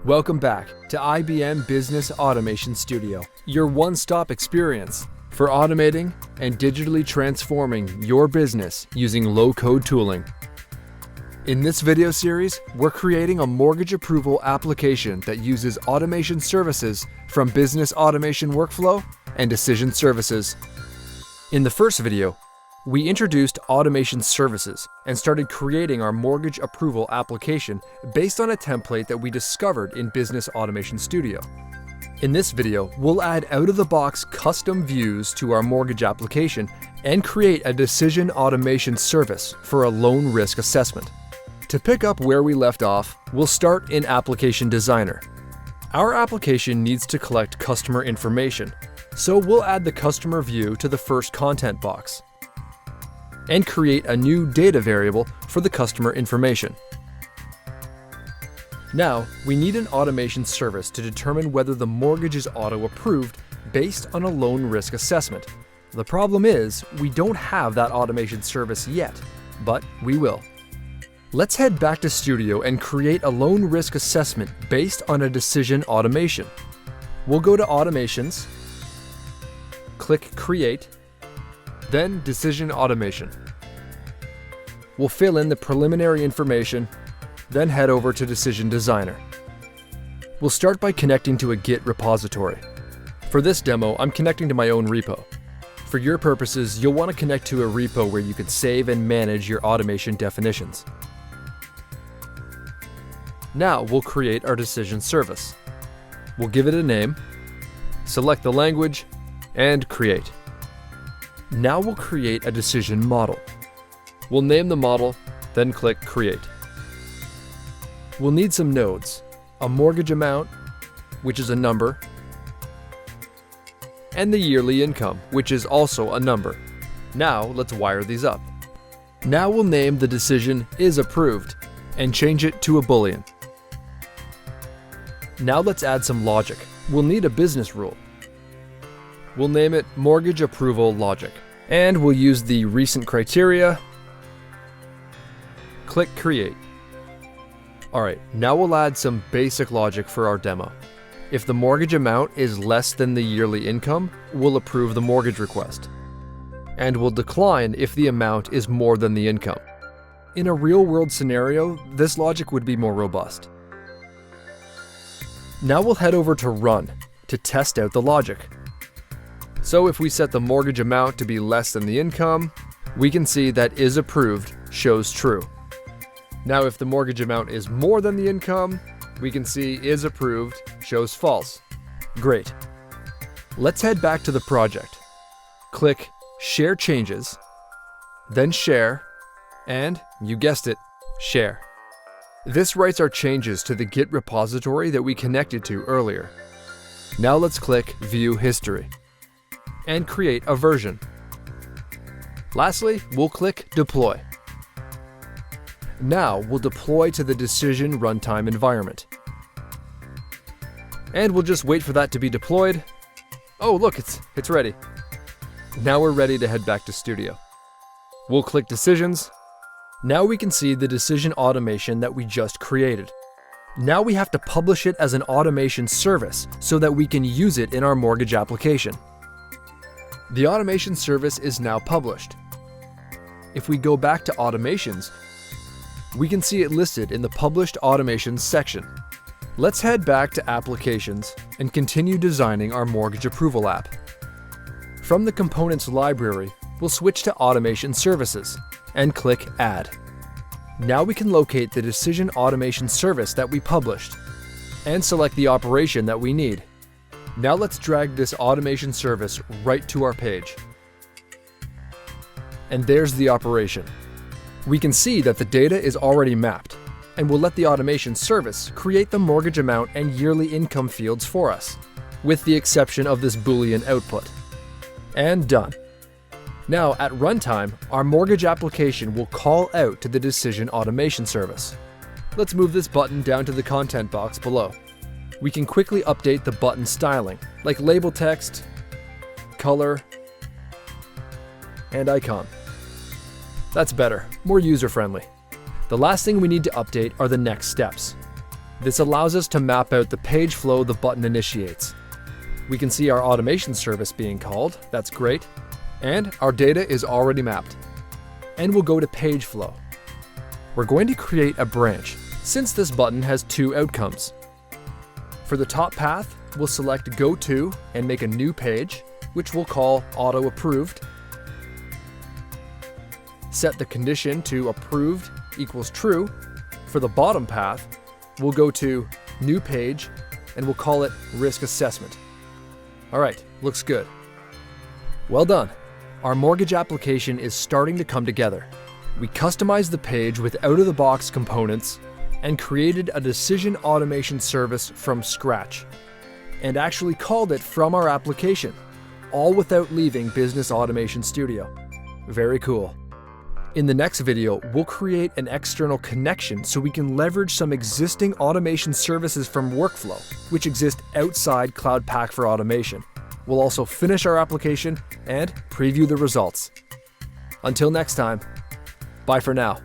Welcome back to IBM Business Automation Studio, your one-stop experience for automating and digitally transforming your business using low-code tooling. In this video series, we're creating a mortgage approval application that uses automation services from Business Automation Workflow and Decision Services. In the first video, we introduced automation services and started creating our mortgage approval application based on a template that we discovered in Business Automation Studio. In this video, we'll add out-of-the-box custom views to our mortgage application and create a decision automation service for a loan risk assessment. To pick up where we left off, we'll start in Application Designer. Our application needs to collect customer information, so we'll add the customer view to the first content box and create a new data variable for the customer information. Now, we need an automation service to determine whether the mortgage is auto-approved based on a loan risk assessment. The problem is, we don't have that automation service yet, but we will. Let's head back to Studio and create a loan risk assessment based on a decision automation. We'll go to Automations, click Create, then Decision Automation. We'll fill in the preliminary information, then head over to Decision Designer. We'll start by connecting to a Git repository. For this demo, I'm connecting to my own repo. For your purposes, you'll want to connect to a repo where you can save and manage your automation definitions. Now we'll create our decision service. We'll give it a name, select the language, and create. Now we'll create a decision model. We'll name the model, then click Create. We'll need some nodes, a mortgage amount, which is a number, and the yearly income, which is also a number. Now let's wire these up. Now we'll name the decision is approved and change it to a Boolean. Now let's add some logic. We'll need a business rule. We'll name it Mortgage Approval Logic, and we'll use the recent criteria. Click Create. Alright, now we'll add some basic logic for our demo. If the mortgage amount is less than the yearly income, we'll approve the mortgage request, and we'll decline if the amount is more than the income. In a real-world scenario, this logic would be more robust. Now we'll head over to Run to test out the logic. So if we set the mortgage amount to be less than the income, we can see that is approved shows true. Now if the mortgage amount is more than the income, we can see is approved shows false. Great. Let's head back to the project. Click Share Changes, then Share, and you guessed it, Share. This writes our changes to the Git repository that we connected to earlier. Now let's click View History and create a version. Lastly, we'll click Deploy. Now we'll deploy to the decision runtime environment. And we'll just wait for that to be deployed. Oh look, it's ready. Now we're ready to head back to Studio. We'll click Decisions. Now we can see the decision automation that we just created. Now we have to publish it as an automation service so that we can use it in our mortgage application. The automation service is now published. If we go back to Automations, we can see it listed in the Published Automations section. Let's head back to Applications and continue designing our mortgage approval app. From the Components library, we'll switch to Automation Services and click Add. Now we can locate the decision automation service that we published and select the operation that we need. Now let's drag this automation service right to our page. And there's the operation. We can see that the data is already mapped, and we'll let the automation service create the mortgage amount and yearly income fields for us, with the exception of this Boolean output. And done. Now at runtime, our mortgage application will call out to the decision automation service. Let's move this button down to the content box below. We can quickly update the button styling, like label text, color, and icon. That's better, more user-friendly. The last thing we need to update are the next steps. This allows us to map out the page flow the button initiates. We can see our automation service being called, that's great, and our data is already mapped. And we'll go to page flow. We're going to create a branch, since this button has two outcomes. For the top path, we'll select Go To and make a new page, which we'll call Auto Approved. Set the condition to Approved equals True. For the bottom path, we'll go to New Page and we'll call it Risk Assessment. All right, looks good. Well done. Our mortgage application is starting to come together. We customized the page with out-of-the-box components and created a decision automation service from scratch, and actually called it from our application, all without leaving Business Automation Studio. Very cool. In the next video, we'll create an external connection so we can leverage some existing automation services from Workflow, which exist outside Cloud Pak for Automation. We'll also finish our application and preview the results. Until next time, bye for now.